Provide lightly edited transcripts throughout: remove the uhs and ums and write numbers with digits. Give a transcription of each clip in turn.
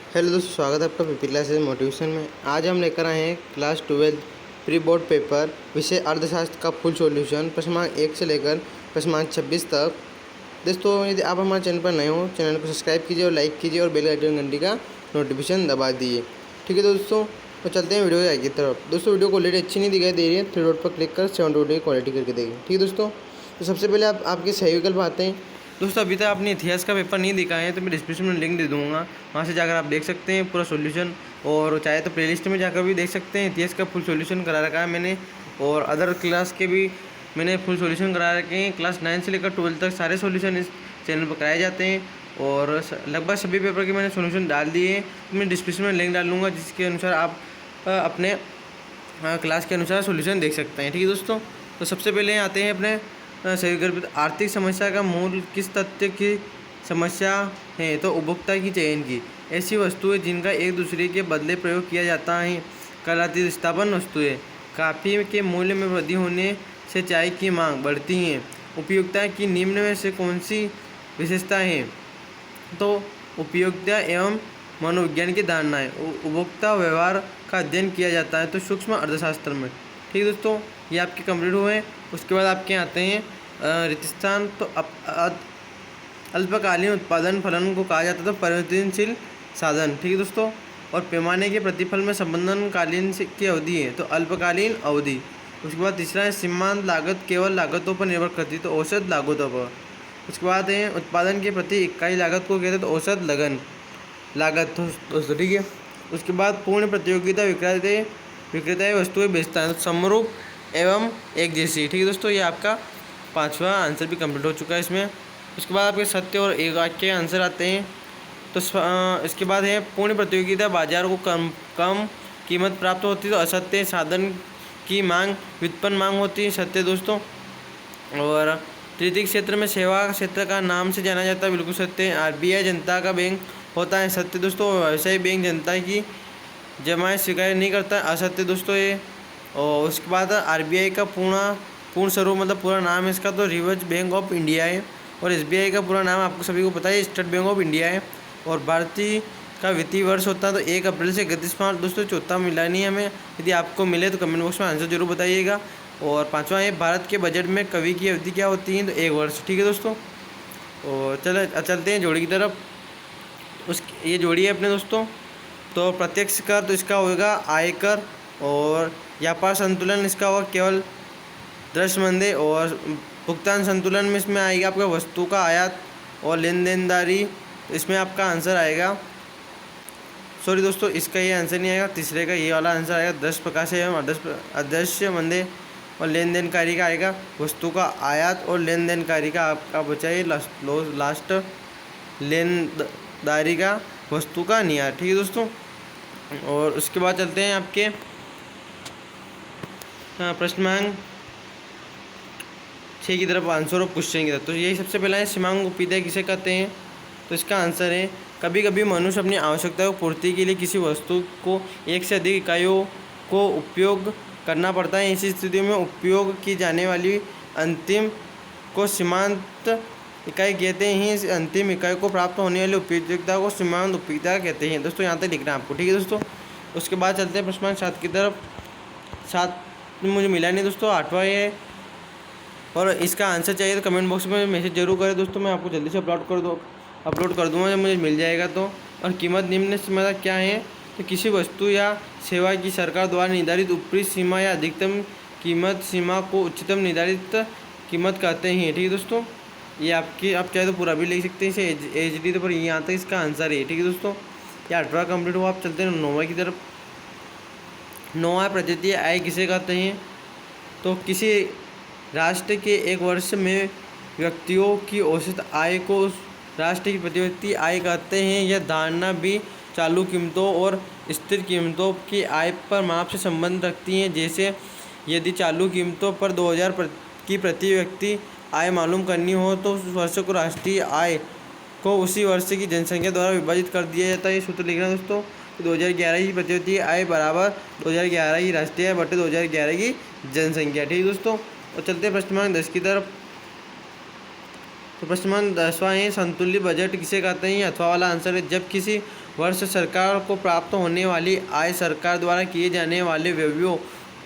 Hello दोस्तों, स्वागत है आपका पीपी क्लासेस मोटिवेशन में। आज हम लेकर आए हैं क्लास 12 प्री बोर्ड पेपर विषय अर्थशास्त्र का फुल सॉल्यूशन प्रश्न 1 से लेकर प्रश्न 26 तक। दोस्तों, यदि आप हमारे चैनल पर नए हो, चैनल को सब्सक्राइब कीजिए और लाइक कीजिए और बेल आइकन घंटी का नोटिफिकेशन दबा दीजिए। ठीक है दोस्तों, तो चलते हैं वीडियो की तरफ। दोस्तों, वीडियो क्वालिटी अच्छी नहीं दिखाई दे रही है, थ्री डॉट पर क्लिक कर 720 की क्वालिटी करके देखिए। ठीक है दोस्तों, तो सबसे पहले आपके सही विकल्प आते हैं। दोस्तों, अभी तक आपने इतिहास का पेपर नहीं दिखाया है तो मैं डिस्क्रिप्शन में लिंक दे दूंगा, वहाँ से जाकर आप देख सकते हैं पूरा सॉल्यूशन। और चाहे तो प्लेलिस्ट में जाकर भी देख सकते हैं, इतिहास का फुल सॉल्यूशन करा रखा है मैंने। और अदर क्लास के भी मैंने फुल सॉल्यूशन करा रखे हैं। क्लास 9 से लेकर 12 तक सारे सॉल्यूशन इस चैनल पर कराए जाते हैं और लगभग सभी पेपर के मैंने सॉल्यूशन डाल दिए हैं। तो मैं डिस्क्रिप्शन में लिंक डाल दूँगा, जिसके अनुसार आप अपने क्लास के अनुसार सॉल्यूशन देख सकते हैं। ठीक है दोस्तों, तो सबसे पहले आते हैं अपने सही विकल्प। आर्थिक समस्या का मूल किस तथ्य की समस्या है? तो उपभोक्ता की चयन की। ऐसी वस्तुएं जिनका एक दूसरे के बदले प्रयोग किया जाता है। कल स्थापन वस्तुएं। काफ़ी के मूल्य में वृद्धि होने से चाय की मांग बढ़ती है। उपयोगिता की निम्न में से कौन सी विशेषता है? तो उपयोगिता एवं मनोविज्ञान की धारणाएं। उपभोक्ता व्यवहार का अध्ययन किया जाता है तो सूक्ष्म अर्थशास्त्र में। ठीक है दोस्तों, ये आपके कंप्लीट हुए हैं। उसके बाद आपके आते हैं रितिस्थान। तो अल्पकालीन उत्पादन फलन को कहा जाता है तो परिवर्तनशील साधन। ठीक है दोस्तों, और पैमाने के प्रतिफल में संबंधनकालीन की अवधि है तो अल्पकालीन अवधि। उसके बाद तीसरा है सीमांत लागत केवल लागतों पर निर्भर करती है तो औसत लागतों पर। उसके बाद है उत्पादन के प्रति इकाई लागत को कहते हैं तो औसत लगन लागत दोस्तों। ठीक है, उसके बाद पूर्ण प्रतियोगिता विक्रेता वस्तुएं बेचता है तो समरूप एवं एक जैसी। ठीक है दोस्तों, ये आपका 5वां आंसर भी कंप्लीट हो चुका है इसमें। उसके बाद आपके सत्य और एक वाक्य के आंसर आते हैं। तो इसके बाद है पूर्ण प्रतियोगिता बाजार को कम कीमत प्राप्त होती है तो असत्य। साधन की मांग व्युत्पन्न मांग होती है, सत्य दोस्तों। और तृतीय क्षेत्र में सेवा क्षेत्र का नाम से जाना जाता है, बिल्कुल सत्य। आरबीआई जनता का बैंक होता है, सत्य दोस्तों। व्यवसायी बैंक जनता की जमाएं स्वीकार नहीं करता, असत्य दोस्तों ये। और उसके बाद आरबीआई का पूर्ण स्वरूप मतलब पूरा नाम है इसका तो रिजर्व बैंक ऑफ इंडिया है। और एसबीआई का पूरा नाम आपको सभी को पता है, स्टेट बैंक ऑफ इंडिया है। और भारतीय का वित्तीय वर्ष होता है तो 1 अप्रैल से 31 मार्च दोस्तों। चौथा मिला नहीं हमें, यदि आपको मिले तो कमेंट बॉक्स में आंसर जरूर बताइएगा। और 5वां है भारत के बजट में कवि की अवधि क्या होती है तो 1 वर्ष। ठीक है दोस्तों, और चलते हैं जोड़ी की तरफ। ये जोड़ी है अपने दोस्तों। तो प्रत्यक्ष कर तो इसका होगा आयकर। और व्यापार संतुलन इसका होगा केवल दृश्यमंदे। और भुगतान संतुलन में इसमें आएगा आपका वस्तु का आयात और लेन देनदारी, इसमें आपका आंसर आएगा। सॉरी दोस्तों, इसका ये आंसर नहीं आएगा, तीसरे का ये वाला आंसर आएगा। दृश्य प्रकाश एवं अदृश्यमंदे और लेन देनकारी का आएगा वस्तु का आयात और लेन देनकारी का आपका बचा है लास्ट लेनदारी का वस्तु का निर्यात। ठीक है दोस्तों, और उसके बाद चलते हैं आपके प्रश्नांक 6 की तरफ, आंसर और क्वेश्चन की तरफ। तो यही सबसे पहला है सीमांक उपीदय किसे कहते हैं? तो इसका आंसर है कभी कभी मनुष्य अपनी आवश्यकताओं की पूर्ति के लिए किसी वस्तु को एक से अधिक इकाइयों को उपयोग करना पड़ता है। ऐसी स्थिति में उपयोग की जाने वाली अंतिम को सीमांत इकाई कहते हैं। इस अंतिम इकाई को प्राप्त होने वाली उपयोगिता को सीमांत उपयोगिता कहते हैं दोस्तों। यहाँ तक लिखना है आपको। ठीक है दोस्तों, उसके बाद चलते हैं प्रश्न 7 की तरफ। 7 मुझे मिला नहीं दोस्तों, 8वां है और इसका आंसर चाहिए तो कमेंट बॉक्स में मैसेज जरूर करें दोस्तों, मैं आपको जल्दी से अपलोड कर दूँगा जब मुझे मिल जाएगा तो। और कीमत निम्न सीमा क्या है? तो किसी वस्तु या सेवा की सरकार द्वारा निर्धारित ऊपरी सीमा या अधिकतम कीमत सीमा को उच्चतम निर्धारित कीमत कहते हैं। ठीक है दोस्तों, ये आप चाहे तो पूरा भी लिख सकते हैं इसे एच डी तो, पर यहाँ तक इसका आंसर है। ठीक है दोस्तों, ये 8वां कंप्लीट हुआ। आप चलते हैं 9वां की तरफ। 9वां प्रजातीय आय किसे कहते हैं? तो किसी राष्ट्र के एक वर्ष में व्यक्तियों की औसत आय को उस राष्ट्र की प्रतिव्यक्ति आय कहते हैं। यह धारणा भी चालू कीमतों और स्थिर कीमतों की आय पर माप से संबंध रखती है। जैसे यदि चालू कीमतों पर 2000 की प्रति व्यक्ति आय मालूम करनी हो तो उस वर्ष को राष्ट्रीय आय को उसी वर्ष की जनसंख्या द्वारा विभाजित कर दिया जाता है। ये सूत्र लिखना दोस्तों, 2011 की प्रतिव्यक्ति आय बराबर 2011 की राष्ट्रीय आय बटे 2011 की जनसंख्या। ठीक है दोस्तों, और चलते हैं प्रश्न 10 की तरफ। तो प्रश्न 10वां है संतुलित बजट किसे कहते हैं? अथवा वाला आंसर है जब किसी वर्ष सरकार को प्राप्त होने वाली आय सरकार द्वारा किए जाने वाले व्ययों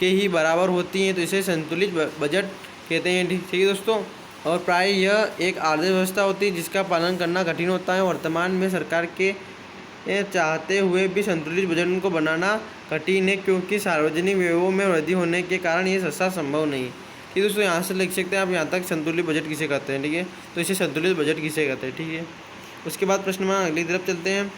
के ही बराबर होती हैं, तो इसे संतुलित बजट कहते हैं। ठीक है दोस्तों। और प्राय यह एक आर्थिक व्यवस्था होती है जिसका पालन करना कठिन होता है। वर्तमान में सरकार के चाहते हुए भी संतुलित बजट को बनाना कठिन है, क्योंकि सार्वजनिक व्ययों में वृद्धि होने के कारण ये सस्ता संभव नहीं है। ठीक है दोस्तों, यहाँ से लिख सकते हैं आप यहाँ तक संतुलित बजट किसे कहते हैं। ठीक है, तो इसे संतुलित बजट किसे कहते हैं। ठीक है, उसके बाद प्रश्न अगली तरफ चलते हैं।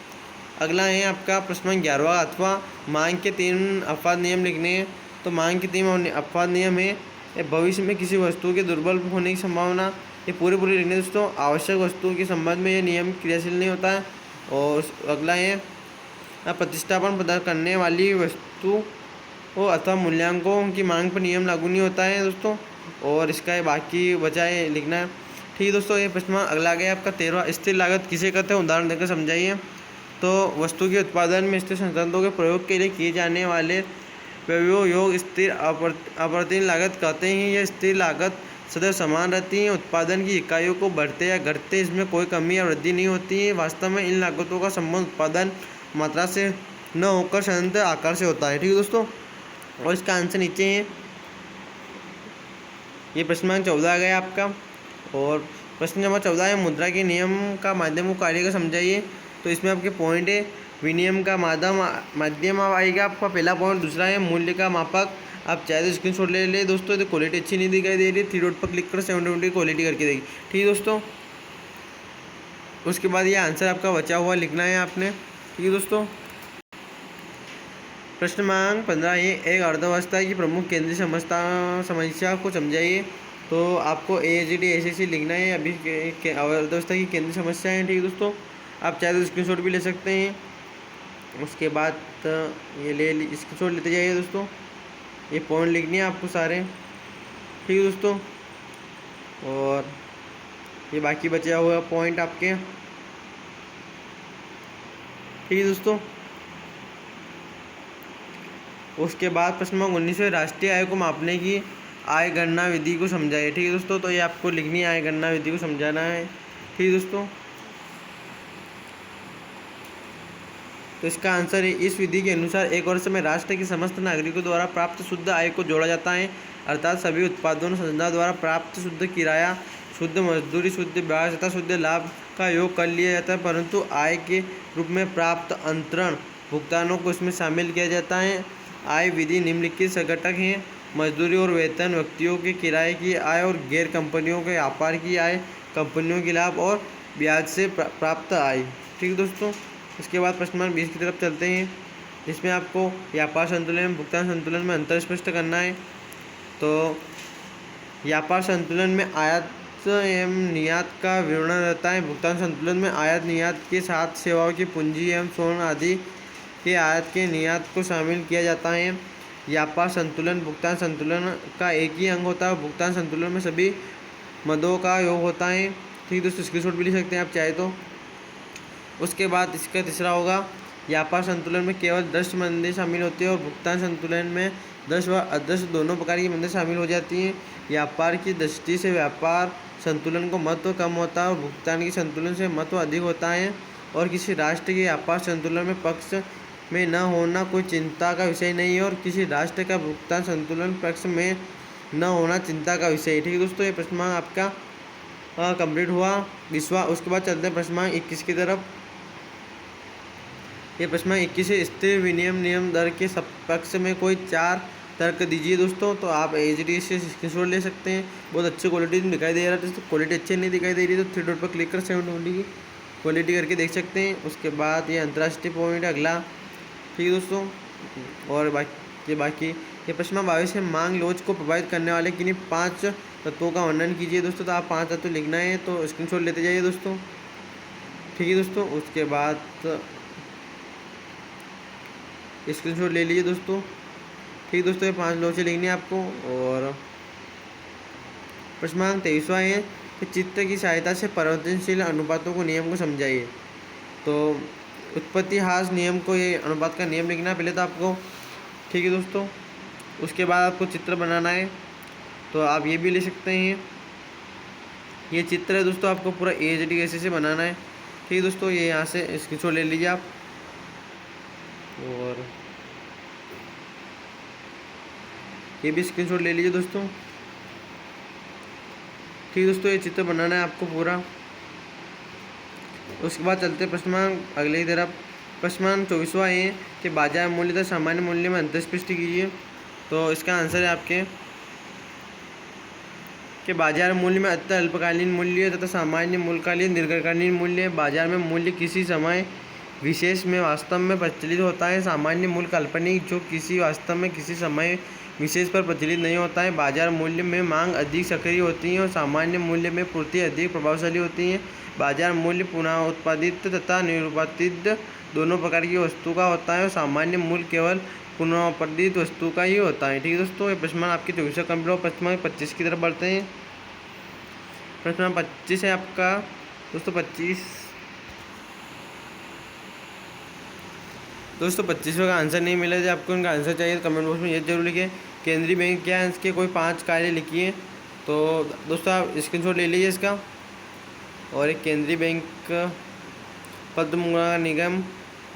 अगला है आपका प्रश्न 11वां, अथवा मांग के 3 अपवाद नियम लिखने हैं। तो मांग के 3 अपवाद नियम है, भविष्य में किसी वस्तु के दुर्बल होने की संभावना, ये पूरे लिखने दोस्तों। आवश्यक वस्तुओं के संबंध में यह नियम क्रियाशील नहीं होता है। और अगला है प्रतिस्थापन प्रदान करने वाली वस्तु अथवा मूल्यांकों की मांग पर नियम लागू नहीं होता है दोस्तों। और इसका बाकी बचाए लिखना है। ठीक है दोस्तों, ये प्रश्न अगला गया आपका 13वां, स्थिर लागत किसे कहते हैं, उदाहरण देकर समझाइए। तो वस्तु के उत्पादन में स्थिर संसाधनों के प्रयोग के लिए किए जाने वाले व्ययों योग स्थिर अपरिवर्तनीय लागत कहते हैं। यह स्थिर लागत सदैव समान रहती है। उत्पादन की इकाइयों को बढ़ते या घटते इसमें कोई कमी या वृद्धि नहीं होती है। वास्तव में इन लागतों का संबंध उत्पादन मात्रा से न होकर संयंत्र आकार से होता है। ठीक है दोस्तों, और इसका आंसर नीचे है। ये प्रश्न नंबर 14 गया आपका। और प्रश्न नंबर 14 है, मुद्रा के नियम का माध्यम को कार्य का समझाइए। तो इसमें आपके पॉइंट है, विनिमय का माध्यम आएगा आपका पहला पॉइंट। दूसरा है मूल्य का मापक। आप चाहे तो स्क्रीनशॉट ले दोस्तों। तो क्वालिटी अच्छी नहीं दिखाई दे रही, 3 डॉट पर क्लिक कर 720 क्वालिटी करके देगी। ठीक है दोस्तों, उसके बाद ये आंसर आपका बचा हुआ लिखना है आपने। ठीक है दोस्तों, प्रश्न क्रमांक 15 है, एक अर्थव्यवस्था की प्रमुख केंद्रीय समस्या को समझाइए। तो आपको ASD लिखना है। अभी अर्थव्यवस्था की केंद्रीय समस्या है। ठीक है दोस्तों, आप चाहे तो स्क्रीनशॉट भी ले सकते हैं। उसके बाद ये स्क्रीनशॉट लेते जाइए दोस्तों। ये पॉइंट लिखनी है आपको सारे। ठीक है दोस्तों, और ये बाकी बचा हुआ पॉइंट आपके। ठीक है दोस्तों, उसके बाद प्रश्न नंबर 19 है, राष्ट्रीय आय को मापने की आय गणना विधि को समझाइए। ठीक है दोस्तों, तो ये आपको लिखनी है, आय गणना विधि को समझाना है। ठीक है दोस्तों, तो इसका आंसर है, इस विधि के अनुसार एक वर्ष में राष्ट्र के समस्त नागरिकों द्वारा प्राप्त शुद्ध आय को जोड़ा जाता है। अर्थात सभी उत्पादों संस्थाओं द्वारा प्राप्त शुद्ध किराया, शुद्ध मजदूरी, शुद्ध ब्याज तथा शुद्ध लाभ का योग कर लिया जाता है, परंतु आय के रूप में प्राप्त अंतरण भुगतानों को इसमें शामिल किया जाता है। आय विधि निम्नलिखित संघटक हैं, मजदूरी और वेतन, व्यक्तियों के किराए की आय और गैर कंपनियों के व्यापार की आय, कंपनियों के लाभ और ब्याज से प्राप्त आय। ठीक है दोस्तों, इसके बाद प्रश्न नंबर 20 की तरफ चलते हैं, जिसमें आपको व्यापार संतुलन, भुगतान संतुलन में अंतर स्पष्ट करना है। तो व्यापार संतुलन में आयात एवं निर्यात का विवरण रहता है। भुगतान संतुलन में आयात निर्यात के साथ सेवाओं की पूंजी एवं स्वर्ण आदि के आयात के निर्यात को शामिल किया जाता है। व्यापार संतुलन भुगतान संतुलन का एक ही अंग होता है। भुगतान संतुलन में सभी मदों का योग होता है। ठीक दोस्तों, स्क्रीनशॉट भी ले सकते हैं आप चाहे तो। उसके बाद इसका तीसरा होगा, व्यापार संतुलन में केवल दृश्य मंदी शामिल होती है और भुगतान संतुलन में दृश्य व अदृश्य दोनों प्रकार की मंदी शामिल हो जाती हैं। व्यापार की दृष्टि से व्यापार संतुलन को महत्व कम होता है और भुगतान की संतुलन से महत्व अधिक होता है। और किसी राष्ट्र के व्यापार संतुलन में पक्ष में न होना कोई चिंता का विषय नहीं है और किसी राष्ट्र का भुगतान संतुलन पक्ष में न होना चिंता का विषय है। ठीक है दोस्तों, ये प्रश्न आपका कंप्लीट हुआ 20वां। उसके बाद चलते हैं प्रश्न 21 की तरफ। ये प्रश्न 21 है, स्थिर विनिमय नियम दर के पक्ष में कोई 4 तर्क दीजिए दोस्तों। तो आप ASD से स्क्रीनशॉट ले सकते हैं। बहुत अच्छी क्वालिटी दिखाई दे रहा है, तो क्वालिटी अच्छी नहीं दिखाई दे रही तो 3 डॉट पर क्लिक कर 720 की क्वालिटी करके देख सकते हैं। उसके बाद ये अंतर्राष्ट्रीय पॉइंट है अगला। ठीक है दोस्तों, और बाकी ये प्रश्न 22 है, मांग लोच को प्रभावित करने वाले किन्हीं 5 तत्वों का वर्णन कीजिए दोस्तों। तो आप 5 तत्व लिखना है, तो स्क्रीनशॉट लेते जाइए दोस्तों। ठीक है दोस्तों, उसके बाद स्क्रीनशॉट ले लीजिए दोस्तों। ठीक दोस्तों, ये 5 लोचें लिखनी है आपको। और प्रश्न 23वां है कि चित्र की सहायता से परिवर्तनशील अनुपातों को नियम को समझाइए। तो उत्पत्ति ह्रास नियम को, ये अनुपात का नियम लिखना है पहले तो आपको। ठीक है दोस्तों, उसके बाद आपको चित्र बनाना है, तो आप ये भी ले सकते हैं। ये चित्र है दोस्तों, आपको पूरा ASD ऐसे से बनाना है। ठीक है दोस्तों, ये यहाँ से स्क्रीनशॉट ले लीजिए आप। और ये भी स्क्रीनशॉट ले लीजिए दोस्तों। ठीक दोस्तों, ये चित्र बनाना है आपको पूरा। उसके बाद चलते प्रश्न अगले की तरफ। प्रश्न 24वां ये कि बाजार मूल्य तथा सामान्य मूल्य में अंतर स्पष्ट कीजिए। तो इसका आंसर है आपके कि बाजार मूल्य में अंतर अल्पकालीन मूल्य तथा सामान्य मूल्यकालीन दीर्घकालीन मूल्य। बाजार में मूल्य किसी समय विशेष में वास्तव में प्रचलित होता है। सामान्य मूल्य काल्पनिक जो किसी वास्तव में किसी समय विशेष पर प्रचलित नहीं होता है। बाजार मूल्य में मांग अधिक सक्रिय होती है और सामान्य मूल्य में पूर्ति अधिक प्रभावशाली होती है। बाजार मूल्य पुनः उत्पादित तथा निरुत्पादित दोनों प्रकार की वस्तु का होता है और सामान्य मूल्य केवल पुनः वस्तु का ही होता है। ठीक है दोस्तों, ये प्रश्न आपके 24 कंप्लीट हो। प्रश्न 25 की तरफ बढ़ते हैं। प्रश्न 25 है आपका दोस्तों 25वें का आंसर नहीं मिला। जब आपको इनका आंसर चाहिए तो कमेंट बॉक्स में ये जरूर लिखिए। केंद्रीय बैंक क्या है, इसके कोई 5 कार्य लिखिए। तो दोस्तों आप स्क्रीनशॉट ले लीजिए इसका। और एक केंद्रीय बैंक, पद्म निगम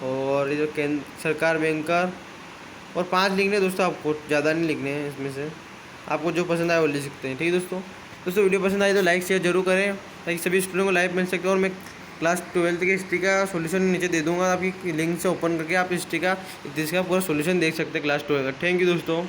और ये जो सरकार बैंकर, और 5 लिखने हैं दोस्तों, आपको ज़्यादा नहीं लिखने हैं। इसमें से आपको जो पसंद आए वो लिख सकते हैं। ठीक है दोस्तों वीडियो पसंद आई तो लाइक शेयर जरूर करें ताकि सभी स्टूडेंट को लाइव मिल सके। और मैं क्लास 12th की हिस्ट्री का सॉल्यूशन नीचे दे दूंगा, आपकी लिंक से ओपन करके आप हिस्ट्री का इतिहास का पूरा सॉल्यूशन देख सकते हैं क्लास 12 का। थैंक यू दोस्तों।